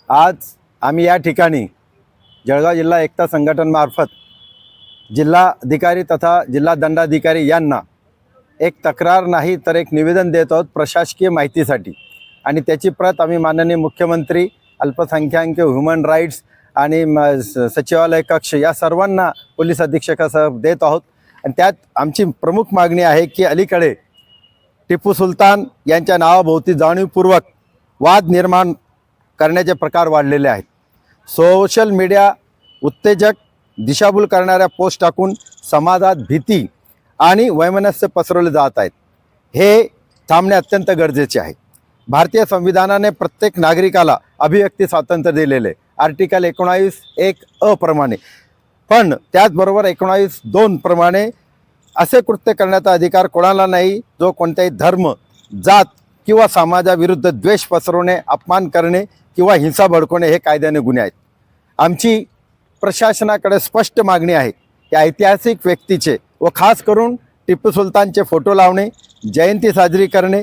आज आम्ही या ठिकाणी जळगाव जिल्हा एकता संघटनमार्फत जिल्हाधिकारी तथा जिल्हा दंडाधिकारी यांना एक तक्रार नाही तर एक निवेदन देत आहोत प्रशासकीय माहितीसाठी। आणि त्याची प्रत आम्ही माननीय मुख्यमंत्री, अल्पसंख्याक, ह्युमन राईट्स आणि सचिवालय कक्ष या सर्वांना पोलीस अधीक्षकासह देत आहोत। आणि त्यात आमची प्रमुख मागणी आहे की अलीकडे टिपू सुलतान यांच्या नावाभोवती जाणीवपूर्वक वाद निर्माण करण्याचे प्रकार वाढलेले आहेत। सोशल मीडिया उत्तेजक, दिशाभूल करणाऱ्या पोस्ट टाकून समाजात भीती आणि वैमनस्य पसरवले जात आहेत। हे थांबणे अत्यंत गरजेचे आहे। भारतीय संविधानाने प्रत्येक नागरिकाला अभिव्यक्ती स्वातंत्र्य दिलेले आर्टिकल 19(1)(अ) प्रमाणे, पण त्याचबरोबर 19(2) प्रमाणे असे कृत्य करण्याचा अधिकार कोणाला नाही जो कोणत्याही धर्म, जात किंवा समाजाविरुद्ध द्वेष पसरवणे, अपमान करणे किंवा हिंसा भडकवणे हे कायद्याने गुन्हे आहेत। आमची प्रशासनाकडे स्पष्ट मागणी आहे की ऐतिहासिक व्यक्तीचे व खास करून टिपू सुलतानचे फोटो लावणे, जयंती साजरी करणे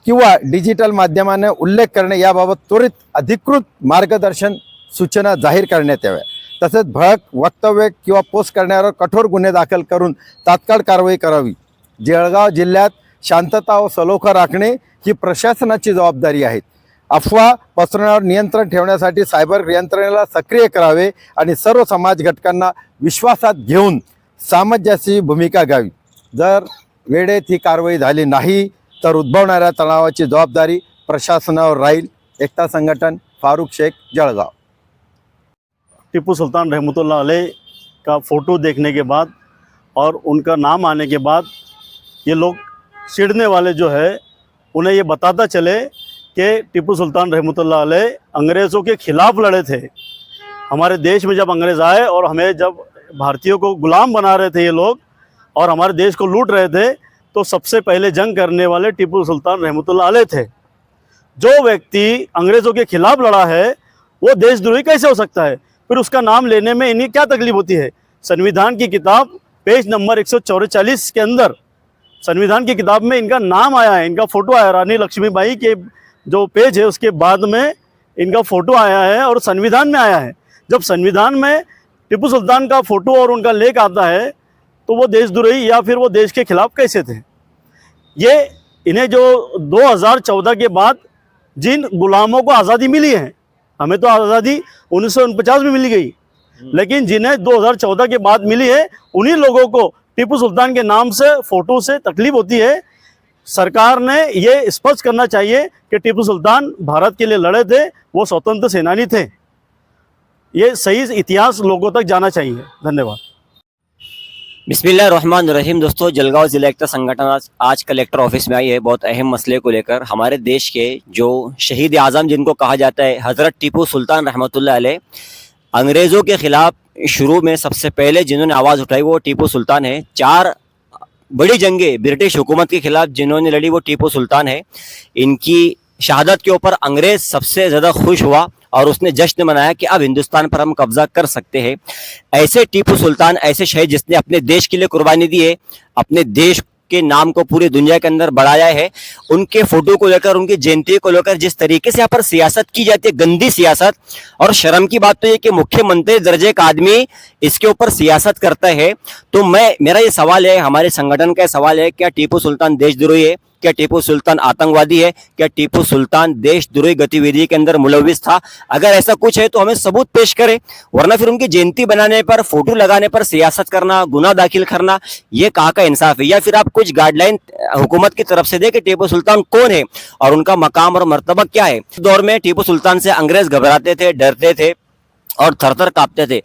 किंवा डिजिटल माध्यमाने उल्लेख करणे याबाबत त्वरित अधिकृत मार्गदर्शन सूचना जाहीर करण्यात याव्या। तसेच भडक वक्तव्य किंवा पोस्ट करण्यावर कठोर गुन्हे दाखल करून तात्काळ कारवाई करावी। जळगाव जिल्ह्यात शांतता व सलोखा राखणे ही प्रशासनाची जबाबदारी आहे। अफवा पसरवण्यावर नियंत्रण ठेवण्यासाठी सायबर यंत्रणेला सक्रिय करावे आणि सर्व समाज घटकांना विश्वासात घेऊन सामंजस्याची भूमिका घ्यावी। जर वेळेत ही कारवाई झाली नाही तर उद्भवणाऱ्या तणावाची जबाबदारी प्रशासनावर राहील। एकता संघटन, फारूक शेख, जळगाव। टिपू सुल्तान रहमतुल्लाह अलैह का फ़ोटो देखने के बाद और उनका नाम आने के बाद ये लोग चिढ़ने वाले जो है उन्हें ये बताता चले कि टिपू सुल्तान रहमतुल्लाह अलैह अंग्रेज़ों के ख़िलाफ़ लड़े थे। हमारे देश में जब अंग्रेज़ आए और हमें जब भारतीयों को गुलाम बना रहे थे ये लोग और हमारे देश को लूट रहे थे, तो सबसे पहले जंग करने वाले टिपू सुल्तान रहमतुल्लाह अलैह थे। जो व्यक्ति अंग्रेज़ों के ख़िलाफ़ लड़ा है वो देशद्रोही कैसे हो सकता है? फिर उसका नाम लेने में इन्हें क्या तकलीफ होती है? संविधान की किताब पेज नंबर 144 के अंदर संविधान की किताब में इनका नाम आया है, इनका फ़ोटो आया। रानी लक्ष्मीबाई के जो पेज है उसके बाद में इनका फ़ोटो आया है और संविधान में आया है। जब संविधान में टिपू सुल्तान का फ़ोटो और उनका लेख आता है तो वो देशद्रोही या फिर वो देश के खिलाफ कैसे थे? ये इन्हें जो 2014 के बाद जिन गुलामों को आज़ादी मिली है, हमें तो आज़ादी 1949 में मिली गई, लेकिन जिन्हें 2014 के बाद मिली है उन्हीं लोगों को टिपू सुल्तान के नाम से, फ़ोटो से तकलीफ होती है। सरकार ने ये स्पष्ट करना चाहिए कि टिपू सुल्तान भारत के लिए लड़े थे, वो स्वतंत्र सेनानी थे। ये सही इतिहास लोगों तक जाना चाहिए। धन्यवाद। बिस्मिल्लाहिर्रहमानिर्रहीम। दोस्तों, जलगांव जिला एकता संगठन आज कलेक्टर ऑफिस में आई है बहुत अहम मसले को लेकर। हमारे देश के जो शहीद आज़म जिनको कहा जाता है हज़रत टिपू सुल्तान रहमतुल्लाह अलैह, अंग्रेज़ों के ख़िलाफ़ शुरू में सबसे पहले जिन्होंने आवाज़ उठाई वो टिपू सुल्तान है। 4 बड़ी जंगें ब्रिटिश हुकूमत के ख़िलाफ़ जिन्होंने लड़ी वो टिपू सुल्तान है। इनकी शहादत के ऊपर अंग्रेज़ सबसे ज़्यादा खुश हुआ और उसने जश्न मनाया कि अब हिंदुस्तान पर हम कब्जा कर सकते हैं। ऐसे टिपू सुल्तान, ऐसे शहीद जिसने अपने देश के लिए कुर्बानी दी है, अपने देश के नाम को पूरी दुनिया के अंदर बढ़ाया है, उनके फोटो को लेकर, उनकी जयंती को लेकर जिस तरीके से यहाँ पर सियासत की जाती है, गंदी सियासत। और शर्म की बात तो ये कि मुख्यमंत्री दर्जे का आदमी इसके ऊपर सियासत करता है। तो मेरा ये सवाल है, हमारे संगठन का सवाल है, क्या टिपू सुल्तान देशद्रोही है? क्या टिपू सुल्तान आतंकवादी है? क्या टिपू सुल्तान देशद्रोही गतिविधि के अंदर मुलविस था? अगर ऐसा कुछ है तो हमें सबूत पेश करें, वरना फिर उनकी जयंती बनाने पर, फोटो लगाने पर सियासत करना, गुनाह दाखिल करना, ये कहाँ का इंसाफ है? या फिर आप कुछ गाइडलाइन हुकूमत की तरफ से दे कि टिपू सुल्तान कौन है और उनका मकाम और मर्तबा क्या है। इस दौर में टिपू सुल्तान से अंग्रेज घबराते थे, डरते थे और थर थर कांपते थे।